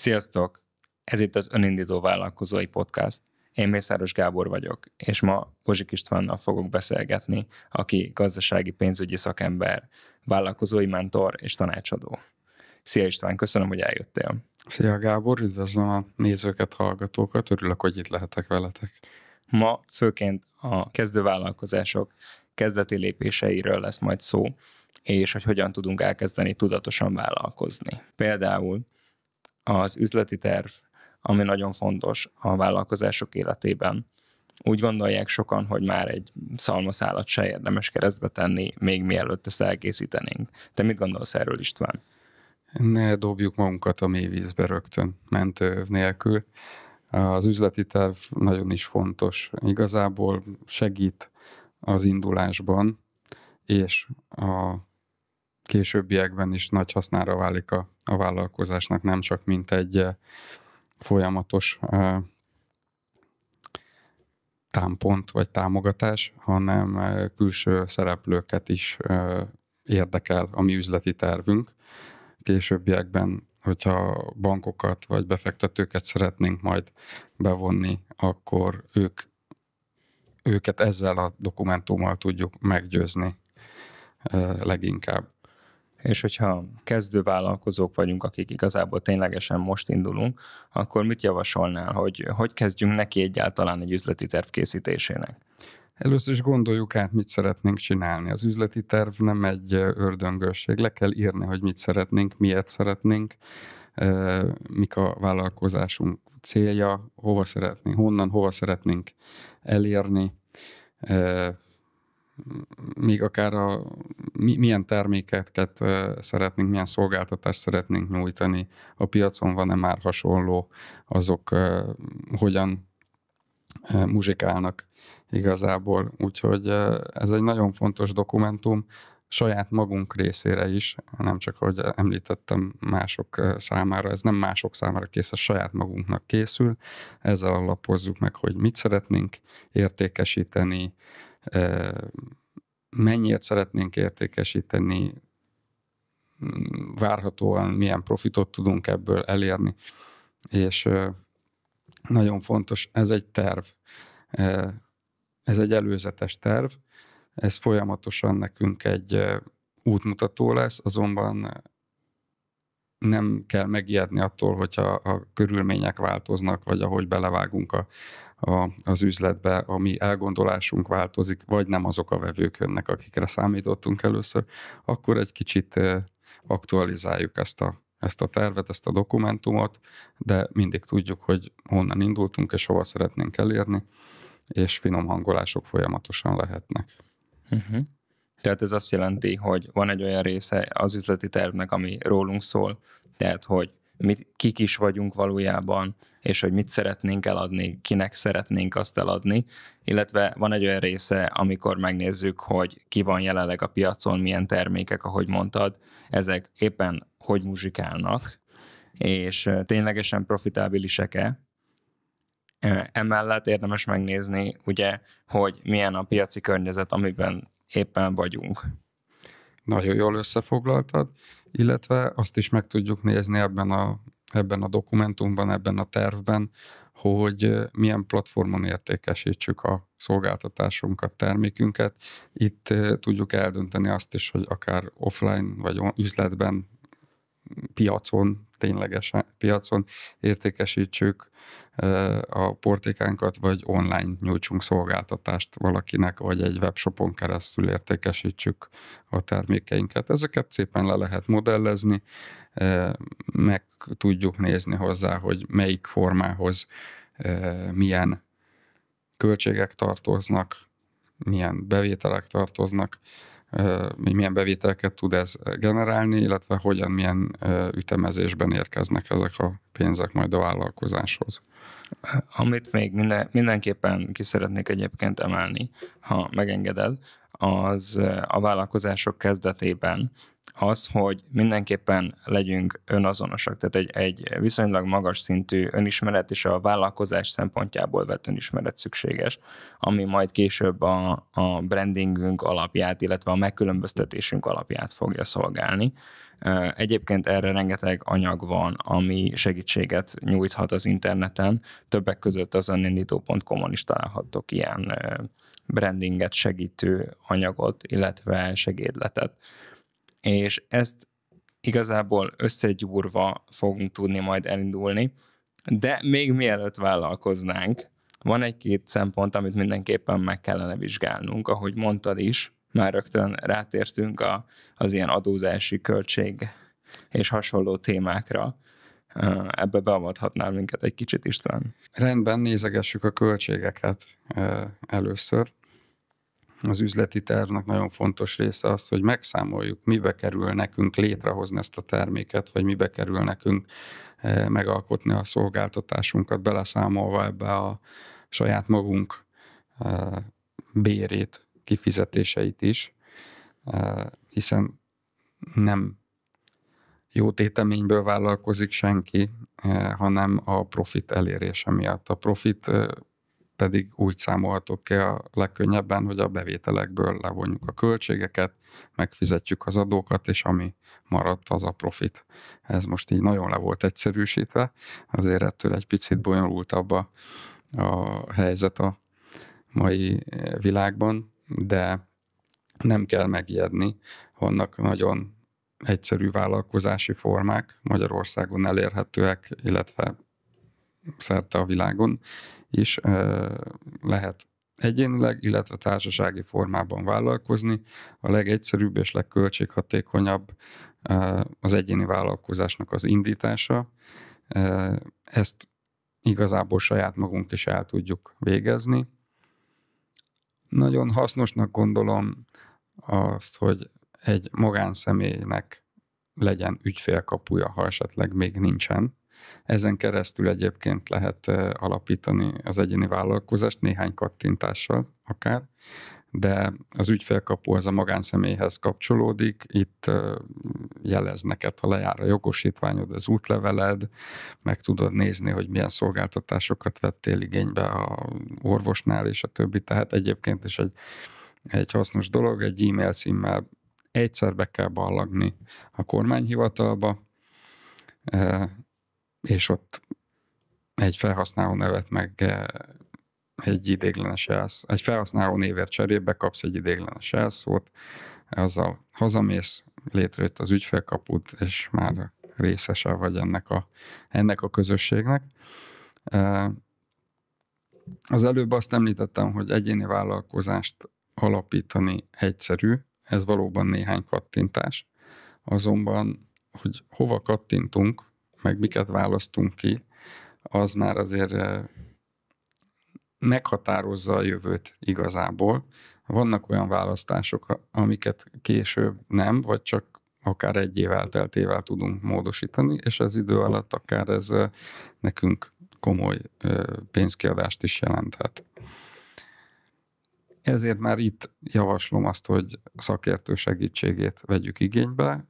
Sziasztok! Ez itt az Önindító Vállalkozói Podcast. Én Mészáros Gábor vagyok, és ma Pozsik Istvánnal fogok beszélgetni, aki gazdasági pénzügyi szakember, vállalkozói mentor és tanácsadó. Szia István, köszönöm, hogy eljöttél. Szia Gábor, üdvözlöm a nézőket, hallgatókat, örülök, hogy itt lehetek veletek. Ma főként a kezdővállalkozások kezdeti lépéseiről lesz majd szó, és hogy hogyan tudunk elkezdeni tudatosan vállalkozni. Például az üzleti terv, ami nagyon fontos a vállalkozások életében. Úgy gondolják sokan, hogy már egy szalmaszálat se érdemes keresztbe tenni, még mielőtt ezt elkészítenénk. Te mit gondolsz erről, István? Ne dobjuk magunkat a mélyvízbe rögtön, mentőöv nélkül. Az üzleti terv nagyon is fontos. Igazából segít az indulásban, és a későbbiekben is nagy hasznára válik a vállalkozásnak, nem csak mint egy folyamatos támpont vagy támogatás, hanem külső szereplőket is érdekel a mi üzleti tervünk. Későbbiekben, hogyha bankokat vagy befektetőket szeretnénk majd bevonni, akkor őket ezzel a dokumentummal tudjuk meggyőzni leginkább. És hogyha kezdő vállalkozók vagyunk, akik igazából ténylegesen most indulunk, akkor mit javasolnál, hogy kezdjünk neki egyáltalán egy üzleti terv készítésének? Először is gondoljuk át, mit szeretnénk csinálni. Az üzleti terv nem egy ördöngősség. Le kell írni, hogy mit szeretnénk, miért szeretnénk, mik a vállalkozásunk célja, hova szeretnénk elérni, még akár milyen termékeket szeretnénk, milyen szolgáltatást szeretnénk nyújtani, a piacon van-e már hasonló, azok hogyan muzsikálnak igazából. Úgyhogy ez egy nagyon fontos dokumentum, saját magunk részére is, nem csak, ahogy említettem, mások számára, ez nem mások számára kész, ez saját magunknak készül. Ezzel alapozzuk meg, hogy mit szeretnénk értékesíteni, mennyiért szeretnénk értékesíteni, várhatóan milyen profitot tudunk ebből elérni, és nagyon fontos, ez egy terv, ez egy előzetes terv, ez folyamatosan nekünk egy útmutató lesz, azonban nem kell megijedni attól, hogyha a körülmények változnak, vagy ahogy belevágunk az üzletbe, a mi elgondolásunk változik, vagy nem azok a vevők jönnek, akikre számítottunk először, akkor egy kicsit aktualizáljuk ezt a tervet, ezt a dokumentumot, de mindig tudjuk, hogy honnan indultunk, és hova szeretnénk elérni, és finom hangolások folyamatosan lehetnek. Uh-huh. Tehát ez azt jelenti, hogy van egy olyan része az üzleti tervnek, ami rólunk szól, tehát hogy kik is vagyunk valójában, és hogy mit szeretnénk eladni, kinek szeretnénk azt eladni, illetve van egy olyan része, amikor megnézzük, hogy ki van jelenleg a piacon, milyen termékek, ahogy mondtad, ezek éppen hogy muzsikálnak, és ténylegesen profitábilisek-e. Emellett érdemes megnézni, ugye, hogy milyen a piaci környezet, amiben éppen vagyunk. Nagyon jól összefoglaltad, illetve azt is meg tudjuk nézni ebben a dokumentumban, ebben a tervben, hogy milyen platformon értékesítsük a szolgáltatásunkat, termékünket. Itt tudjuk eldönteni azt is, hogy akár offline vagy üzletben, piacon, ténylegesen piacon értékesítsük a portékánkat, vagy online nyújtsunk szolgáltatást valakinek, vagy egy webshopon keresztül értékesítsük a termékeinket. Ezeket szépen le lehet modellezni, meg tudjuk nézni hozzá, hogy melyik formához milyen költségek tartoznak, milyen bevételek tartoznak, milyen bevételeket tud ez generálni, illetve milyen ütemezésben érkeznek ezek a pénzek majd a vállalkozáshoz. Amit még mindenképpen ki szeretnék egyébként emelni, ha megengeded, az a vállalkozások kezdetében az, hogy mindenképpen legyünk önazonosak, tehát egy viszonylag magas szintű önismeret és a vállalkozás szempontjából vett önismeret szükséges, ami majd később a brandingünk alapját, illetve a megkülönböztetésünk alapját fogja szolgálni. Egyébként erre rengeteg anyag van, ami segítséget nyújthat az interneten, többek között az önindító.com-on is találhattok ilyen brandinget segítő anyagot, illetve segédletet. És ezt igazából összegyúrva fogunk tudni majd elindulni, de még mielőtt vállalkoznánk, van egy-két szempont, amit mindenképpen meg kellene vizsgálnunk, ahogy mondtad is, már rögtön rátértünk az ilyen adózási költség és hasonló témákra. Ebbe beavathatnál minket egy kicsit, István? Rendben, nézegessük a költségeket először. Az üzleti tervnek nagyon fontos része az, hogy megszámoljuk, mibe kerül nekünk létrehozni ezt a terméket, vagy mibe kerül nekünk megalkotni a szolgáltatásunkat, beleszámolva ebbe a saját magunk bérét, kifizetéseit is, hiszen nem jó téteményből vállalkozik senki, hanem a profit elérése miatt. A profit pedig úgy számolhatok ki a legkönnyebben, hogy a bevételekből levonjuk a költségeket, megfizetjük az adókat, és ami maradt, az a profit. Ez most így nagyon le volt egyszerűsítve, azért ettől egy picit bonyolultabb a helyzet a mai világban, de nem kell megijedni, vannak nagyon egyszerű vállalkozási formák, Magyarországon elérhetőek, illetve szerte a világon is lehet egyénileg, illetve társasági formában vállalkozni. A legegyszerűbb és legköltséghatékonyabb az egyéni vállalkozásnak az indítása. Ezt igazából saját magunk is el tudjuk végezni. Nagyon hasznosnak gondolom azt, hogy egy magánszemélynek legyen ügyfélkapuja, ha esetleg még nincsen. Ezen keresztül egyébként lehet alapítani az egyéni vállalkozást néhány kattintással akár, de az ügyfélkapu az a magánszemélyhez kapcsolódik, itt jelez neked, ha lejár a jogosítványod, az útleveled, meg tudod nézni, hogy milyen szolgáltatásokat vettél igénybe a orvosnál és a többi, tehát egyébként is egy hasznos dolog, egy e-mail címmel egyszer be kell ballagni a kormányhivatalba, és ott egy felhasználó nevet meg egy idéglenes jelszót, egy felhasználó névért cserébe kapsz egy idéglenes jelszót, azzal hazamész, létrejött az ügyfélkaput, és már részese vagy ennek a közösségnek. Az előbb azt említettem, hogy egyéni vállalkozást alapítani egyszerű, ez valóban néhány kattintás, azonban, hogy hova kattintunk, meg miket választunk ki, az már azért meghatározza a jövőt igazából. Vannak olyan választások, amiket később nem, vagy csak akár egy év elteltével tudunk módosítani, és az idő alatt akár ez nekünk komoly pénzkiadást is jelenthet. Ezért már itt javaslom azt, hogy szakértő segítségét vegyük igénybe.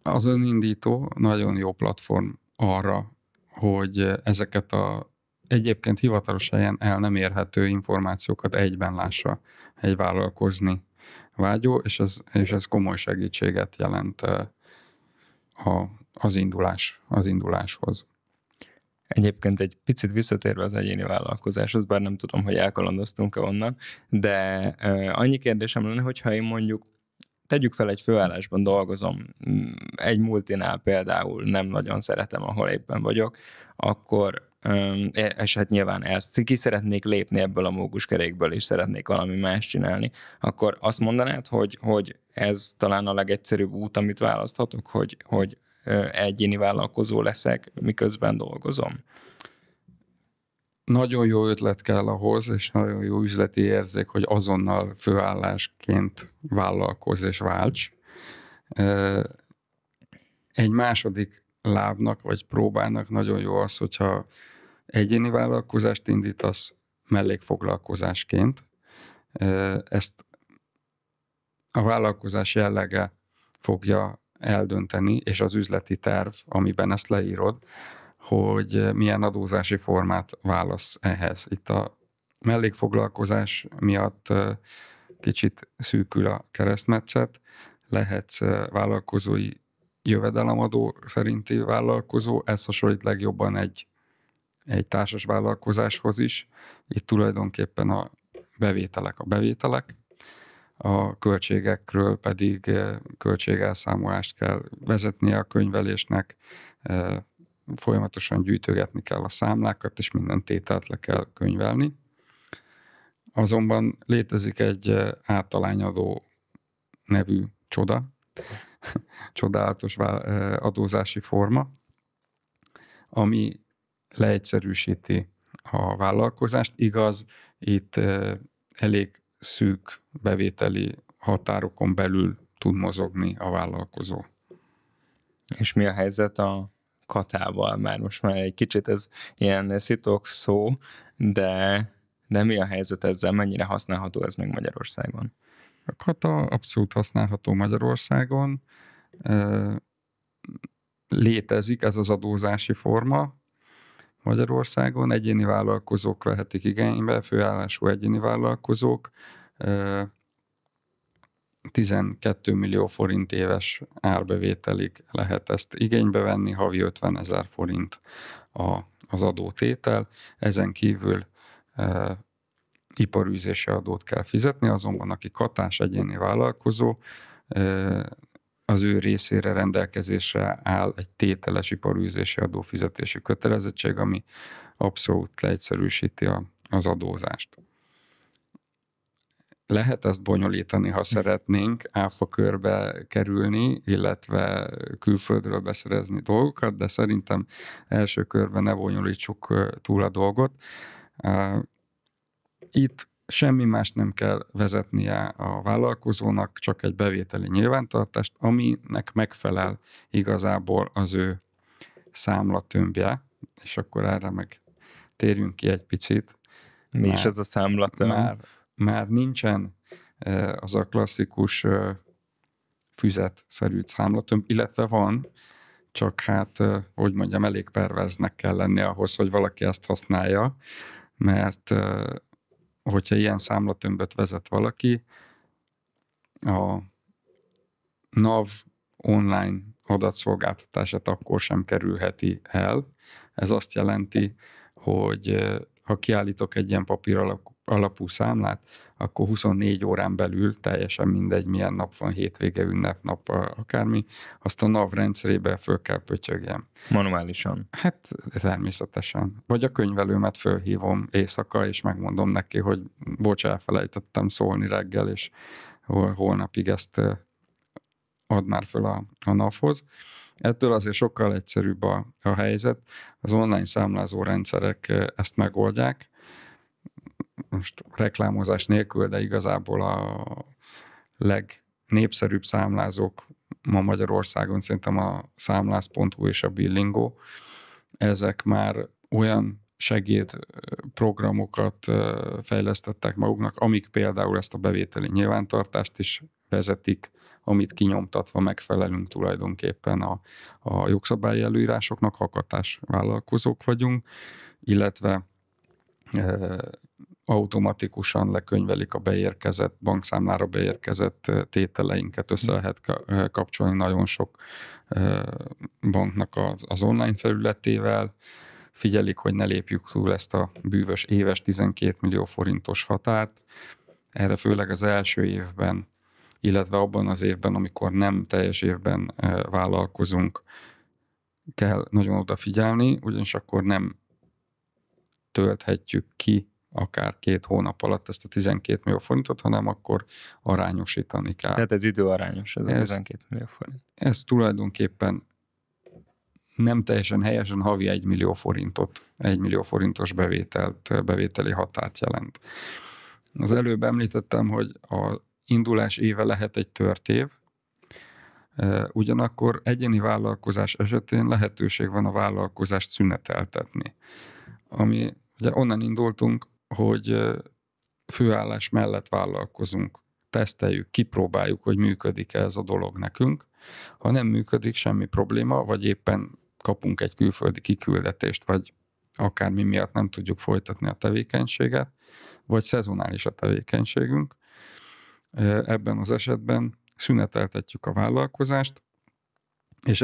Az önindító nagyon jó platform arra, hogy ezeket egyébként hivatalos helyen el nem érhető információkat egyben lássa egy vállalkozni vágyó, és ez komoly segítséget jelent az induláshoz. Egyébként egy picit visszatérve az egyéni vállalkozáshoz, bár nem tudom, hogy elkalandoztunk-e onnan, de annyi kérdésem lenne, hogyha én mondjuk tegyük fel, egy főállásban dolgozom, egy multinál például nem nagyon szeretem, ahol éppen vagyok, akkor, és hát nyilván ezt ki szeretnék lépni ebből a mókuskerékből, és szeretnék valami más csinálni, akkor azt mondanád, hogy ez talán a legegyszerűbb út, amit választhatok, hogy egyéni vállalkozó leszek, miközben dolgozom? Nagyon jó ötlet kell ahhoz, és nagyon jó üzleti érzék, hogy azonnal főállásként vállalkozz és válts. Egy második lábnak, vagy próbának nagyon jó az, hogyha egyéni vállalkozást indítasz mellékfoglalkozásként. Ezt a vállalkozás jellege fogja eldönteni, és az üzleti terv, amiben ezt leírod, hogy milyen adózási formát válasz ehhez. Itt a mellékfoglalkozás miatt kicsit szűkül a keresztmetszet, lehetsz vállalkozói jövedelemadó szerinti vállalkozó, ez hasonlít legjobban egy társas vállalkozáshoz is. Itt tulajdonképpen a bevételek, a költségekről pedig költségelszámolást kell vezetnie a könyvelésnek, folyamatosan gyűjtögetni kell a számlákat, és minden tételt le kell könyvelni. Azonban létezik egy általányadó nevű csodálatos adózási forma, ami leegyszerűsíti a vállalkozást. Igaz, itt elég szűk bevételi határokon belül tud mozogni a vállalkozó. És mi a helyzet a katával? Már most már egy kicsit ez ilyen szitok szó, de mi a helyzet ezzel? Mennyire használható ez még Magyarországon? A kata abszolút használható Magyarországon. Létezik ez az adózási forma Magyarországon. Egyéni vállalkozók vehetik igénybe, főállású egyéni vállalkozók. 12 millió forint éves árbevételig lehet ezt igénybe venni, havi 50 000 forint az adótétel. Ezen kívül iparűzési adót kell fizetni, azonban aki katás egyéni vállalkozó, az ő részére rendelkezésre áll egy tételes iparűzési adófizetési kötelezettség, ami abszolút leegyszerűsíti az adózást. Lehet ezt bonyolítani, ha szeretnénk áfa körbe kerülni, illetve külföldről beszerezni dolgokat, de szerintem első körben ne bonyolítsuk túl a dolgot. Itt semmi más nem kell vezetnie a vállalkozónak, csak egy bevételi nyilvántartást, aminek megfelel igazából az ő számlatömbje, és akkor erre meg térjünk ki egy picit. Mi is ez a számlatömb? Már nincsen az a klasszikus füzetszerű számlatömb, illetve van, csak hát, hogy mondjam, elég perverznek kell lenni ahhoz, hogy valaki ezt használja, mert hogyha ilyen számlatömböt vezet valaki, a NAV online adatszolgáltatását akkor sem kerülheti el. Ez azt jelenti, hogy ha kiállítok egy ilyen papír alapú számlát, akkor 24 órán belül, teljesen mindegy, milyen nap van, hétvége, ünnepnap, akármi, azt a NAV rendszerébe föl kell pötyögjem. Manuálisan? Hát természetesen. Vagy a könyvelőmet fölhívom éjszaka, és megmondom neki, hogy bocs, elfelejtettem szólni reggel, és holnapig ezt add már föl a NAV-hoz. Ettől azért sokkal egyszerűbb a helyzet. Az online számlázó rendszerek ezt megoldják. Most reklámozás nélkül, de igazából a legnépszerűbb számlázók ma Magyarországon szerintem a számlász.hu és a Billingo. Ezek már olyan segédprogramokat fejlesztettek maguknak, amik például ezt a bevételi nyilvántartást is vezetik, amit kinyomtatva megfelelünk tulajdonképpen a jogszabályi előírásoknak, ha katás vállalkozók vagyunk, illetve automatikusan lekönyvelik a beérkezett, bankszámlára beérkezett tételeinket, össze lehet kapcsolni nagyon sok banknak az online felületével, figyelik, hogy ne lépjük túl ezt a bűvös éves 12 millió forintos határt. Erre főleg az első évben, illetve abban az évben, amikor nem teljes évben vállalkozunk, kell nagyon odafigyelni, ugyanis akkor nem tölthetjük ki akár 2 hónap alatt ezt a 12 millió forintot, hanem akkor arányosítani kell. Tehát ez időarányos, ez a 12 millió forint. Ez tulajdonképpen nem teljesen helyesen havi 1 millió forintot, 1 millió forintos bevételi határt jelent. Az előbb említettem, hogy a indulás éve lehet egy tört év, ugyanakkor egyéni vállalkozás esetén lehetőség van a vállalkozást szüneteltetni. Ami ugye onnan indultunk, hogy főállás mellett vállalkozunk. teszteljük, kipróbáljuk, hogy működik-e ez a dolog nekünk. Ha nem működik, semmi probléma, vagy éppen kapunk egy külföldi kiküldetést, vagy akármi miatt nem tudjuk folytatni a tevékenységet, vagy szezonális a tevékenységünk. Ebben az esetben szüneteltetjük a vállalkozást, és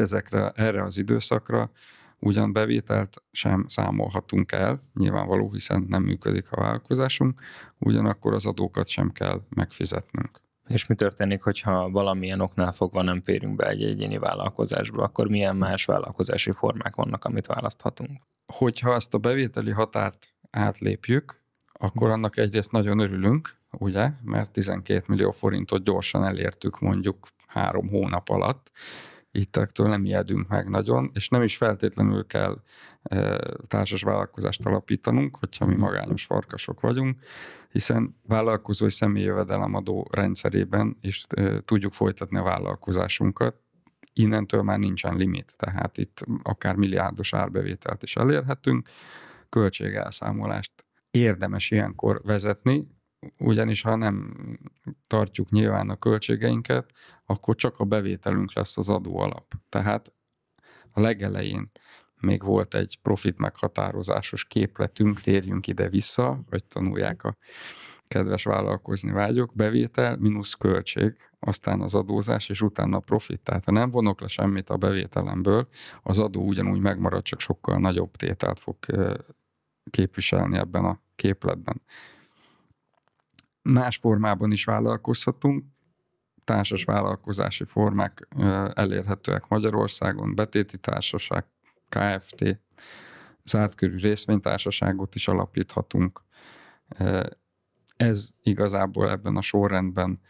erre az időszakra ugyan bevételt sem számolhatunk el, nyilvánvaló, hiszen nem működik a vállalkozásunk, ugyanakkor az adókat sem kell megfizetnünk. És mi történik, hogyha valamilyen oknál fogva nem férünk be egy egyéni vállalkozásba, akkor milyen más vállalkozási formák vannak, amit választhatunk? Hogyha ezt a bevételi határt átlépjük, akkor annak egyrészt nagyon örülünk, ugye, mert 12 millió forintot gyorsan elértük mondjuk 3 hónap alatt, ittektől nem ijedünk meg nagyon, és nem is feltétlenül kell társas vállalkozást alapítanunk, hogyha mi magányos farkasok vagyunk, hiszen vállalkozói személyi jövedelemadó rendszerében is tudjuk folytatni a vállalkozásunkat. Innentől már nincsen limit, tehát itt akár milliárdos árbevételt is elérhetünk. Költségelszámolást érdemes ilyenkor vezetni, ugyanis ha nem tartjuk nyilván a költségeinket, akkor csak a bevételünk lesz az adóalap. Tehát a legelején még volt egy profit meghatározásos képletünk, térjünk ide-vissza, hogy tanulják a kedves vállalkozni vágyok, bevétel mínusz költség, aztán az adózás, és utána a profit. Tehát ha nem vonok le semmit a bevételemből, az adó ugyanúgy megmarad, csak sokkal nagyobb tételt fog képviselni ebben a képletben. Más formában is vállalkozhatunk, társas vállalkozási formák elérhetőek Magyarországon, betéti társaság, Kft., zártkörű részvénytársaságot is alapíthatunk. Ez igazából ebben a sorrendben,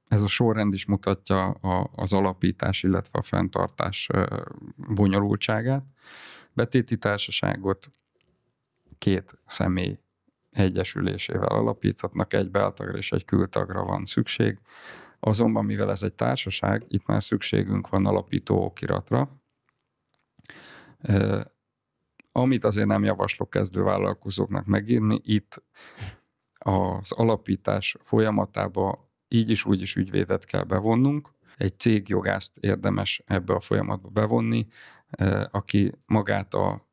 ez a sorrend is mutatja az alapítás, illetve a fenntartás bonyolultságát. Betéti társaságot 2 személy egyesülésével alapíthatnak, egy beltagra és egy kültagra van szükség. Azonban, mivel ez egy társaság, itt már szükségünk van alapító okiratra. Amit azért nem javaslok kezdő vállalkozóknak megírni, itt az alapítás folyamatába így is úgy is ügyvédet kell bevonnunk. Egy cégjogászt érdemes ebbe a folyamatba bevonni, aki magát a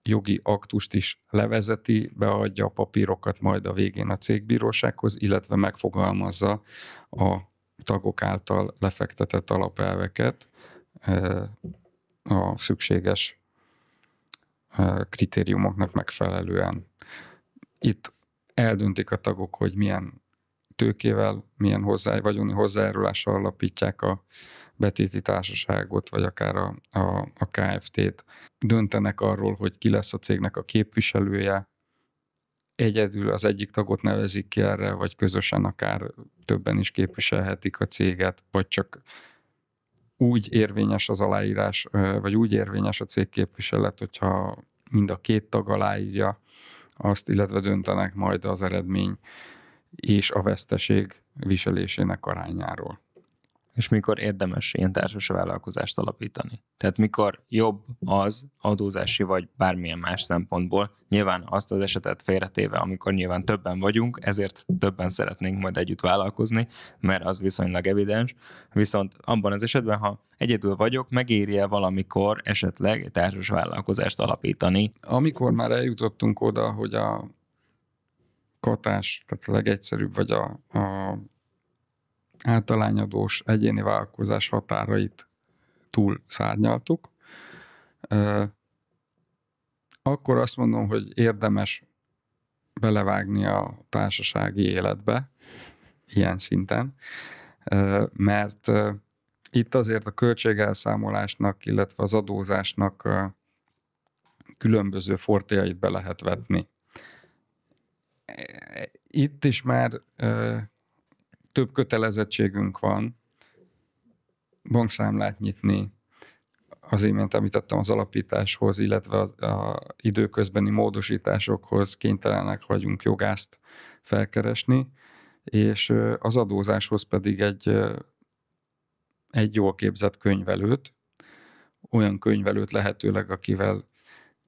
jogi aktust is levezeti, beadja a papírokat majd a végén a cégbírósághoz, illetve megfogalmazza a tagok által lefektetett alapelveket, a szükséges kritériumoknak megfelelően. Itt eldöntik a tagok, hogy milyen tőkével, milyen vagyoni hozzájárulással alapítják a betéti társaságot, vagy akár a Kft-t. Döntenek arról, hogy ki lesz a cégnek a képviselője. Egyedül az egyik tagot nevezik ki erre, vagy közösen akár többen is képviselhetik a céget, vagy csak úgy érvényes az aláírás, vagy úgy érvényes a cégképviselet, hogyha mind a 2 tag aláírja azt, illetve döntenek majd az eredmény és a veszteség viselésének arányáról. És mikor érdemes ilyen társas vállalkozást alapítani? Tehát mikor jobb az adózási vagy bármilyen más szempontból, nyilván azt az esetet félretéve, amikor nyilván többen vagyunk, ezért többen szeretnénk majd együtt vállalkozni, mert az viszonylag evidens, viszont abban az esetben, ha egyedül vagyok, megéri-e valamikor esetleg egy társas vállalkozást alapítani? Amikor már eljutottunk oda, hogy a katás, tehát a legegyszerűbb, vagy a általányadós egyéni vállalkozás határait túl szárnyaltuk, akkor azt mondom, hogy érdemes belevágni a társasági életbe ilyen szinten, mert itt azért a költségelszámolásnak, illetve az adózásnak különböző fortéjait be lehet vetni. Itt is már több kötelezettségünk van, bankszámlát nyitni, az imént említettem az alapításhoz, illetve az időközbeni módosításokhoz kénytelenek vagyunk jogászt felkeresni, és az adózáshoz pedig egy jól képzett könyvelőt, olyan könyvelőt lehetőleg, akivel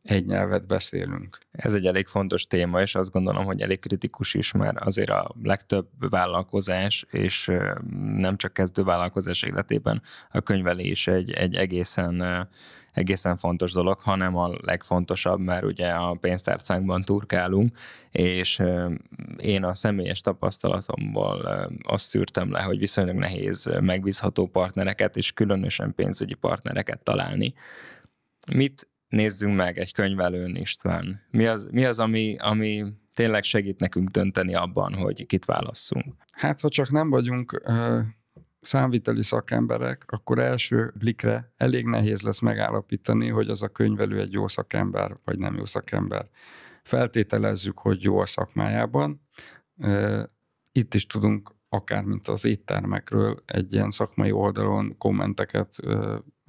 egy nyelvet beszélünk. Ez egy elég fontos téma, és azt gondolom, hogy elég kritikus is, mert azért a legtöbb vállalkozás, és nem csak kezdő vállalkozás életében a könyvelés egy egészen fontos dolog, hanem a legfontosabb, mert ugye a pénztárcánkban turkálunk, és én a személyes tapasztalatomból azt szűrtem le, hogy viszonylag nehéz megbízható partnereket, és különösen pénzügyi partnereket találni. Mit nézzünk meg egy könyvelőn, István? Mi az ami tényleg segít nekünk dönteni abban, hogy kit válasszunk? Hát, ha csak nem vagyunk számviteli szakemberek, akkor első blikre elég nehéz lesz megállapítani, hogy az a könyvelő egy jó szakember, vagy nem jó szakember. Feltételezzük, hogy jó a szakmájában. Itt is tudunk akár mint az éttermekről egy ilyen szakmai oldalon kommenteket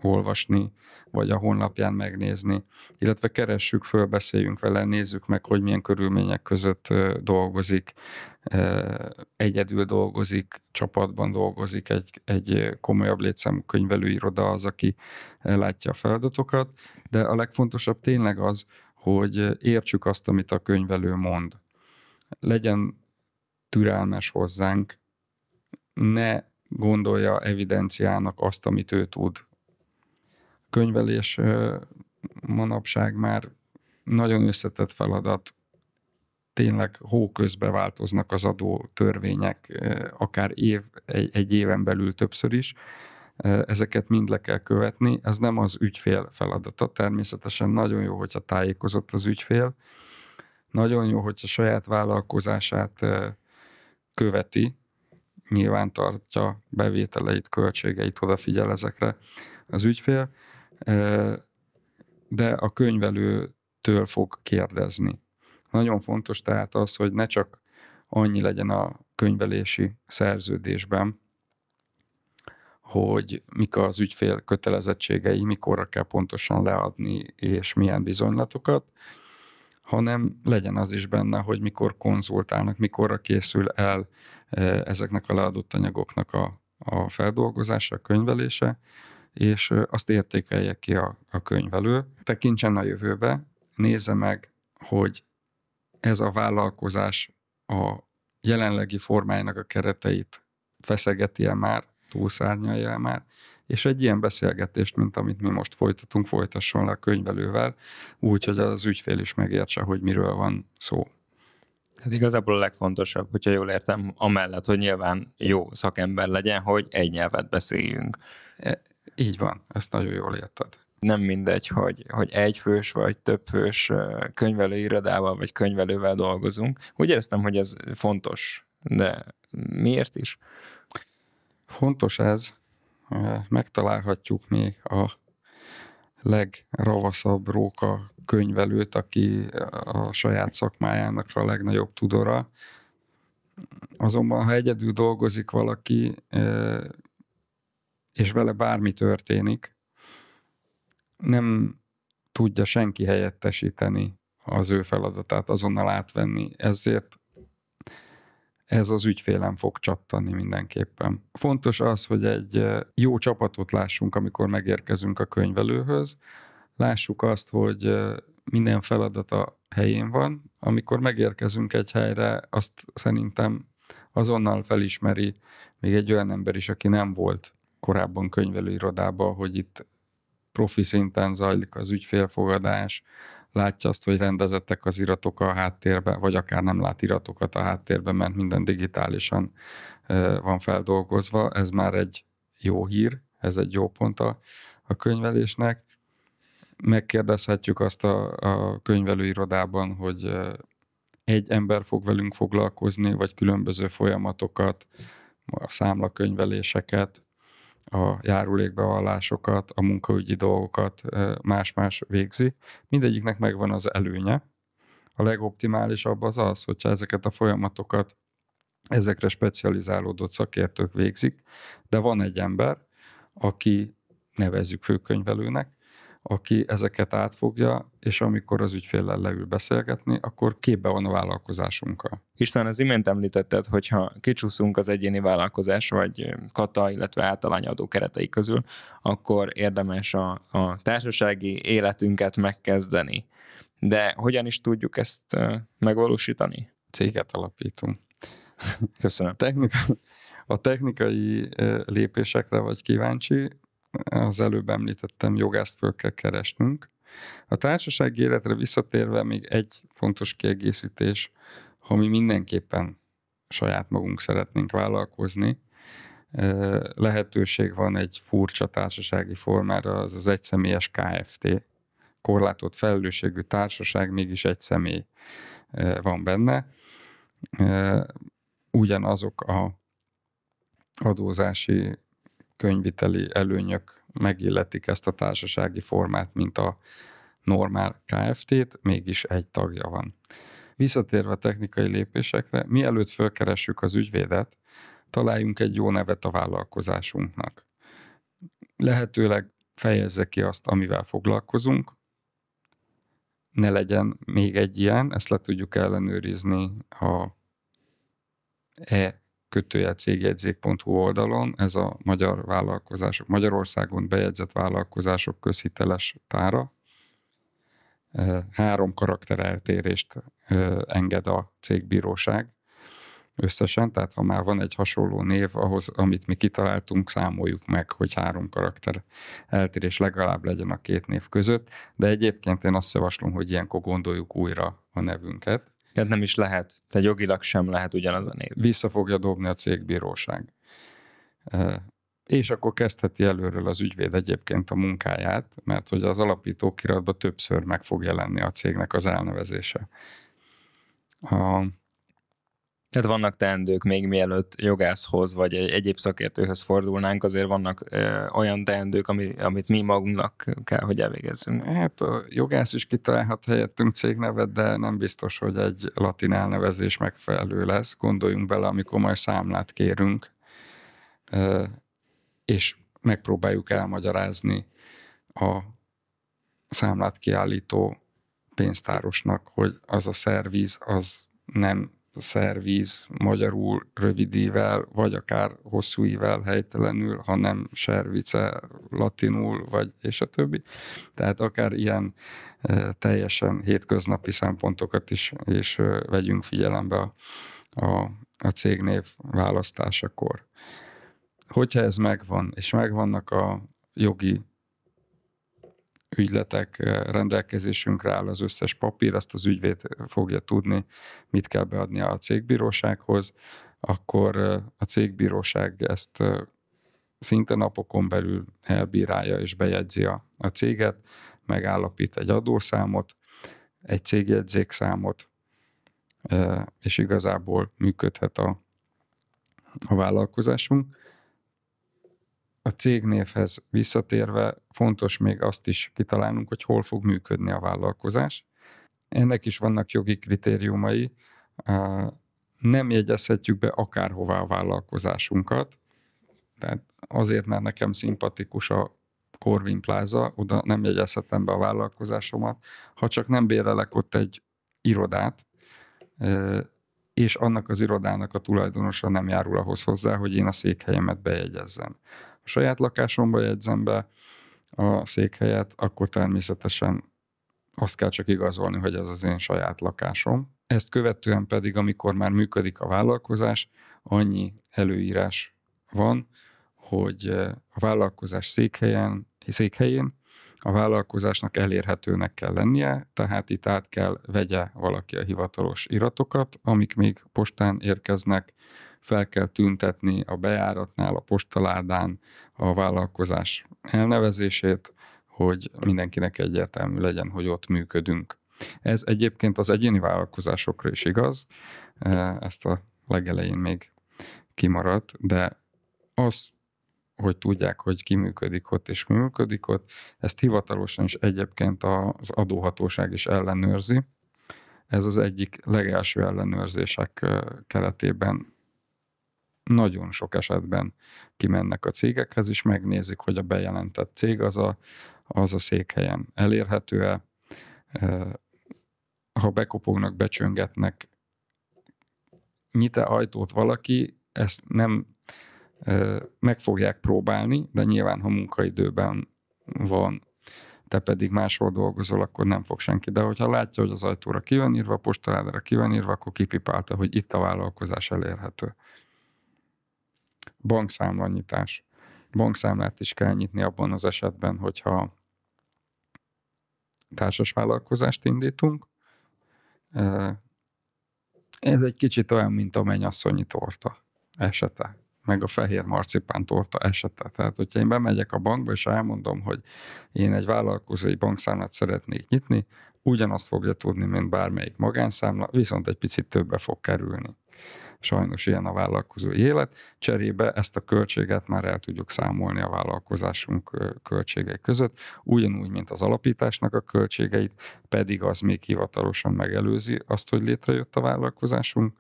olvasni, vagy a honlapján megnézni, illetve keressük föl, beszéljünk vele, nézzük meg, hogy milyen körülmények között dolgozik, egyedül dolgozik, csapatban dolgozik, egy komolyabb létszámú könyvelőiroda az, aki látja a feladatokat, de a legfontosabb tényleg az, hogy értsük azt, amit a könyvelő mond. Legyen türelmes hozzánk, ne gondolja evidenciának azt, amit ő tud. Könyvelés manapság már nagyon összetett feladat, tényleg hóközbe változnak az adó törvények, akár egy éven belül többször is. Ezeket mind le kell követni. Ez nem az ügyfél feladata. Természetesen nagyon jó, hogyha tájékozott az ügyfél. Nagyon jó, hogyha saját vállalkozását követi, nyilván tartja bevételeit, költségeit, odafigyel ezekre az ügyfél, de a könyvelőtől fog kérdezni. Nagyon fontos tehát az, hogy ne csak annyi legyen a könyvelési szerződésben, hogy mik az ügyfél kötelezettségei, mikorra kell pontosan leadni, és milyen bizonylatokat, hanem legyen az is benne, hogy mikor konzultálnak, mikorra készül el ezeknek a leadott anyagoknak a feldolgozása, a könyvelése, és azt értékelje ki a könyvelő. Tekintsen a jövőbe, nézze meg, hogy ez a vállalkozás a jelenlegi formájának a kereteit feszegeti-e már, túlszárnyalja-e már, és egy ilyen beszélgetést, mint amit mi most folytatunk, folytasson le a könyvelővel, úgy, hogy az ügyfél is megértse, hogy miről van szó. Tehát igazából a legfontosabb, hogyha jól értem, amellett, hogy nyilván jó szakember legyen, hogy egy nyelvet beszéljünk. Így van, ezt nagyon jól érted. Nem mindegy, hogy egyfős vagy többfős könyvelőirodával vagy könyvelővel dolgozunk. Úgy éreztem, hogy ez fontos, de miért is? Fontos ez, megtalálhatjuk még a legravaszabb róka könyvelőt, aki a saját szakmájának a legnagyobb tudora. Azonban, ha egyedül dolgozik valaki, és vele bármi történik, nem tudja senki helyettesíteni az ő feladatát, azonnal átvenni. Ezért ez az ügyfélem fog csattani mindenképpen. Fontos az, hogy egy jó csapatot lássunk, amikor megérkezünk a könyvelőhöz. Lássuk azt, hogy minden feladata helyén van. Amikor megérkezünk egy helyre, azt szerintem azonnal felismeri még egy olyan ember is, aki nem volt korábban könyvelőirodában, hogy itt profi szinten zajlik az ügyfélfogadás, látja azt, hogy rendezettek az iratok a háttérben, vagy akár nem lát iratokat a háttérben, mert minden digitálisan van feldolgozva. Ez már egy jó hír, ez egy jó pont a könyvelésnek. Megkérdezhetjük azt a könyvelőirodában, hogy egy ember fog velünk foglalkozni, vagy különböző folyamatokat, a számlakönyveléseket, a járulékbevallásokat, a munkaügyi dolgokat más-más végzi. Mindegyiknek megvan az előnye. A legoptimálisabb az az, hogyha ezeket a folyamatokat ezekre specializálódott szakértők végzik, de van egy ember, aki nevezzük főkönyvelőnek, aki ezeket átfogja, és amikor az ügyféllel leül beszélgetni, akkor képbe van a vállalkozásunkkal. István, az imént említetted, hogyha kicsúszunk az egyéni vállalkozás vagy kata, illetve általányadó keretei közül, akkor érdemes a társasági életünket megkezdeni. De hogyan is tudjuk ezt megvalósítani? Céget alapítunk. Köszönöm. A technikai lépésekre vagy kíváncsi, az előbb említettem, jogászt föl kell keresnünk. A társasági életre visszatérve még egy fontos kiegészítés, ha mi mindenképpen saját magunk szeretnénk vállalkozni, lehetőség van egy furcsa társasági formára, az az egyszemélyes Kft. Korlátolt felelősségű társaság, mégis egy személy van benne. Ugyanazok a adózási könyviteli előnyök megilletik ezt a társasági formát, mint a normál Kft-t, mégis egy tagja van. Visszatérve a technikai lépésekre, mielőtt fölkeressük az ügyvédet, találjunk egy jó nevet a vállalkozásunknak. Lehetőleg fejezze ki azt, amivel foglalkozunk, ne legyen még egy ilyen, ezt le tudjuk ellenőrizni a e-cégjegyzék.hu oldalon, ez a magyar vállalkozások, Magyarországon bejegyzett vállalkozások közhiteles tára. 3 karakter eltérést enged a cégbíróság összesen, tehát ha már van egy hasonló név ahhoz, amit mi kitaláltunk, számoljuk meg, hogy 3 karakter eltérés legalább legyen a 2 név között, de egyébként én azt javaslom, hogy ilyenkor gondoljuk újra a nevünket. Tehát nem is lehet, tehát jogilag sem lehet ugyanaz a név. Vissza fogja dobni a cégbíróság. És akkor kezdheti előről az ügyvéd egyébként a munkáját, mert hogy az alapítókiratban többször meg fog jelenni a cégnek az elnevezése. Tehát vannak teendők, még mielőtt jogászhoz vagy egy egyéb szakértőhöz fordulnánk, azért vannak olyan teendők, amit mi magunknak kell, hogy elvégezzünk. Hát a jogász is kitalálhat helyettünk cégnevet, de nem biztos, hogy egy latin elnevezés megfelelő lesz. Gondoljunk bele, amikor majd számlát kérünk, és megpróbáljuk elmagyarázni a számlát kiállító pénztárosnak, hogy az a szerviz, az nem szerviz magyarul rövid ível, vagy akár hosszú ível helytelenül, hanem service latinul, vagy és a többi. Tehát akár ilyen teljesen hétköznapi szempontokat is vegyünk figyelembe a cégnév választásakor. Hogyha ez megvan, és megvannak a jogi ügyletek, rendelkezésünkre áll az összes papír, azt az ügyvéd fogja tudni, mit kell beadnia a cégbírósághoz, akkor a cégbíróság ezt szinte napokon belül elbírálja és bejegyzi a céget, megállapít egy adószámot, egy cégjegyzékszámot, és igazából működhet a vállalkozásunk. A cégnévhez visszatérve fontos még azt is kitalálnunk, hogy hol fog működni a vállalkozás. Ennek is vannak jogi kritériumai. Nem jegyezhetjük be akárhová a vállalkozásunkat. Tehát azért, mert nekem szimpatikus a Corvin Plaza, oda nem jegyezhetem be a vállalkozásomat, ha csak nem bérelek ott egy irodát, és annak az irodának a tulajdonosa nem járul ahhoz hozzá, hogy én a székhelyemet bejegyezzem. A saját lakásomba jegyzem be a székhelyet, akkor természetesen azt kell csak igazolni, hogy ez az én saját lakásom. Ezt követően pedig, amikor már működik a vállalkozás, annyi előírás van, hogy a vállalkozás székhelyén a vállalkozásnak elérhetőnek kell lennie, tehát itt át kell vegye valaki a hivatalos iratokat, amik még postán érkeznek, fel kell tüntetni a bejáratnál, a postaládán a vállalkozás elnevezését, hogy mindenkinek egyértelmű legyen, hogy ott működünk. Ez egyébként az egyéni vállalkozásokra is igaz, ezt a legelején még kimaradt, de az, hogy tudják, hogy ki működik ott és mi működik ott, ezt hivatalosan is egyébként az adóhatóság is ellenőrzi. Ez az egyik legelső ellenőrzések keretében nagyon sok esetben kimennek a cégekhez, és megnézik, hogy a bejelentett cég az a az a székhelyen elérhető-e, ha bekopognak, becsöngetnek, nyit-e ajtót valaki, ezt nem meg fogják próbálni, de nyilván, ha munkaidőben van, te pedig máshol dolgozol, akkor nem fog senki. De hogyha látja, hogy az ajtóra ki van írva, a postaládára ki van írva, akkor kipipálta, hogy itt a vállalkozás elérhető. Bankszámlanyitás. Bankszámlát is kell nyitni abban az esetben, hogyha társasvállalkozást indítunk. Ez egy kicsit olyan, mint a mennyasszonyi torta esete, meg a fehér marcipán torta esete. Tehát, hogyha én bemegyek a bankba, és elmondom, hogy én egy vállalkozói bankszámlát szeretnék nyitni, ugyanazt fogja tudni, mint bármelyik magánszámla, viszont egy picit többe fog kerülni. Sajnos ilyen a vállalkozói élet. Cserébe ezt a költséget már el tudjuk számolni a vállalkozásunk költségei között, ugyanúgy, mint az alapításnak a költségeit, pedig az még hivatalosan megelőzi azt, hogy létrejött a vállalkozásunk,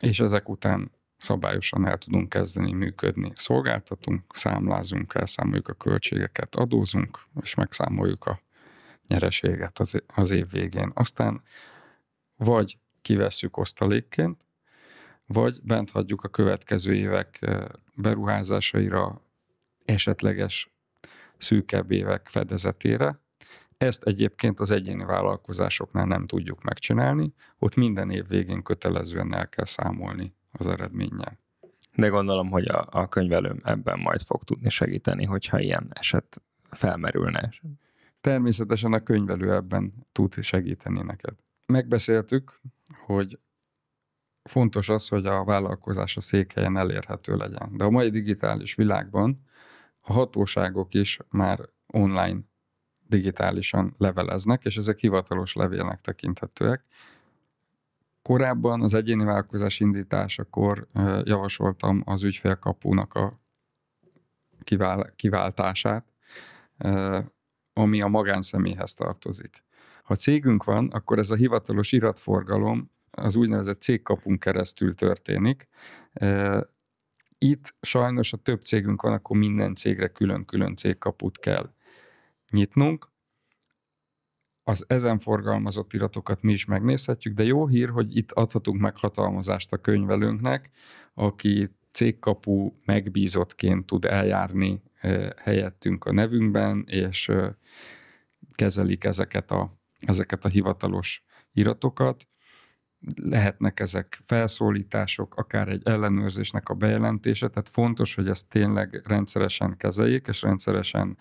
és ezek után szabályosan el tudunk kezdeni működni. Szolgáltatunk, számlázunk, elszámoljuk a költségeket, adózunk, és megszámoljuk a nyereséget az év végén. Aztán vagy kivesszük osztalékként, vagy bent hagyjuk a következő évek beruházásaira, esetleges szűkebb évek fedezetére. Ezt egyébként az egyéni vállalkozásoknál nem tudjuk megcsinálni, ott minden év végén kötelezően el kell számolni az eredménnyel. De gondolom, hogy a könyvelőm ebben majd fog tudni segíteni, hogyha ilyen eset felmerülne. Természetesen a könyvelő ebben tud segíteni neked. Megbeszéltük, hogy fontos az, hogy a vállalkozás a székhelyen elérhető legyen. De a mai digitális világban a hatóságok is már online digitálisan leveleznek, és ezek hivatalos levélnek tekinthetőek. Korábban az egyéni vállalkozás indításakor javasoltam az ügyfélkapunak a kiváltását, ami a magánszemélyhez tartozik. Ha cégünk van, akkor ez a hivatalos iratforgalom az úgynevezett cégkapun keresztül történik. Itt sajnos, ha több cégünk van, akkor minden cégre külön-külön cégkaput kell nyitnunk. Az ezen forgalmazott iratokat mi is megnézhetjük, de jó hír, hogy itt adhatunk meghatalmazást a könyvelőnknek, aki cégkapu megbízottként tud eljárni helyettünk a nevünkben, és kezelik ezeket a hivatalos iratokat. Lehetnek ezek felszólítások, akár egy ellenőrzésnek a bejelentése, tehát fontos, hogy ezt tényleg rendszeresen kezeljék, és rendszeresen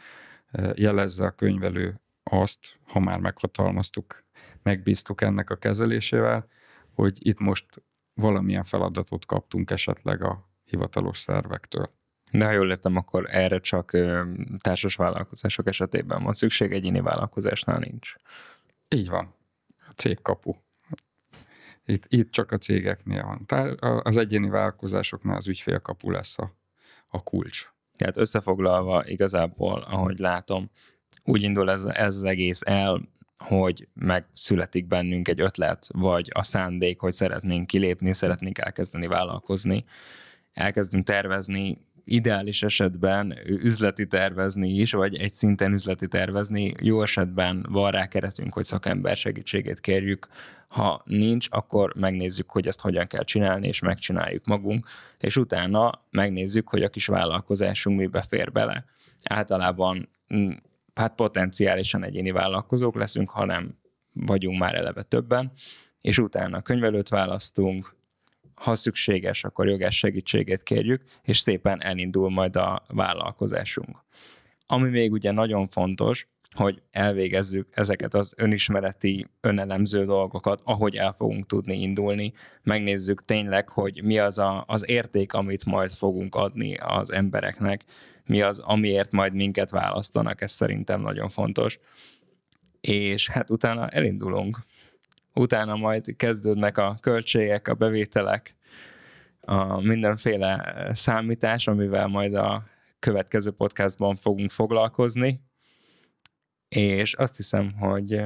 jelezze a könyvelő azt, ha már meghatalmaztuk, megbíztuk ennek a kezelésével, hogy itt most valamilyen feladatot kaptunk esetleg a hivatalos szervektől. De ha jól értem, akkor erre csak társas vállalkozások esetében van szükség, egyéni vállalkozásnál nincs. Így van. A cégkapu. Itt csak a cégeknél van. Az egyéni vállalkozásoknál az ügyfélkapu lesz a kulcs. Tehát összefoglalva igazából, ahogy látom, úgy indul ez az egész el, hogy megszületik bennünk egy ötlet, vagy a szándék, hogy szeretnénk kilépni, szeretnénk elkezdeni vállalkozni. Elkezdünk tervezni, ideális esetben üzleti tervezni is, vagy egy szinten üzleti tervezni. Jó esetben van rá keretünk, hogy szakember segítségét kérjük. Ha nincs, akkor megnézzük, hogy ezt hogyan kell csinálni, és megcsináljuk magunk, és utána megnézzük, hogy a kis vállalkozásunk mibe fér bele. Általában hát potenciálisan egyéni vállalkozók leszünk, ha nem vagyunk már eleve többen, és utána könyvelőt választunk, ha szükséges, akkor jogás segítségét kérjük, és szépen elindul majd a vállalkozásunk. Ami még ugye nagyon fontos, hogy elvégezzük ezeket az önismereti, önelemző dolgokat, ahogy el fogunk tudni indulni, megnézzük tényleg, hogy mi az az érték, amit majd fogunk adni az embereknek, mi az, amiért majd minket választanak, ez szerintem nagyon fontos. És hát utána elindulunk. Utána majd kezdődnek a költségek, a bevételek, a mindenféle számítás, amivel majd a következő podcastban fogunk foglalkozni, és azt hiszem, hogy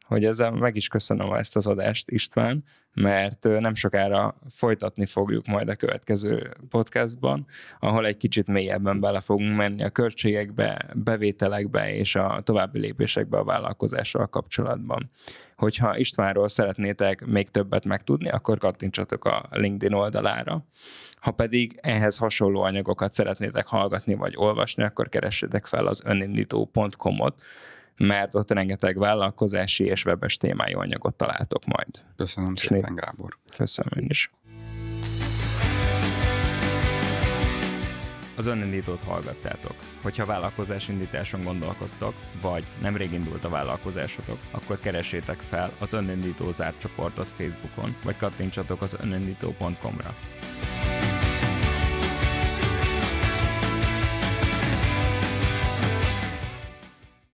hogy ezzel meg is köszönöm ezt az adást, István, mert nem sokára folytatni fogjuk majd a következő podcastban, ahol egy kicsit mélyebben bele fogunk menni a költségekbe, bevételekbe és a további lépésekbe a vállalkozással kapcsolatban. Hogyha Istvánról szeretnétek még többet megtudni, akkor kattintsatok a LinkedIn oldalára. Ha pedig ehhez hasonló anyagokat szeretnétek hallgatni vagy olvasni, akkor keressétek fel az önindító.com-ot, mert ott rengeteg vállalkozási és webes témájú anyagot találtok majd. Köszönöm szépen, Gábor. Köszönöm én is. Az önindítót hallgattátok. Hogyha vállalkozásindításon gondolkodtok, vagy nemrég indult a vállalkozásotok, akkor keressétek fel az önindító zárt csoportot Facebookon, vagy kattintsatok az önindító.com-ra.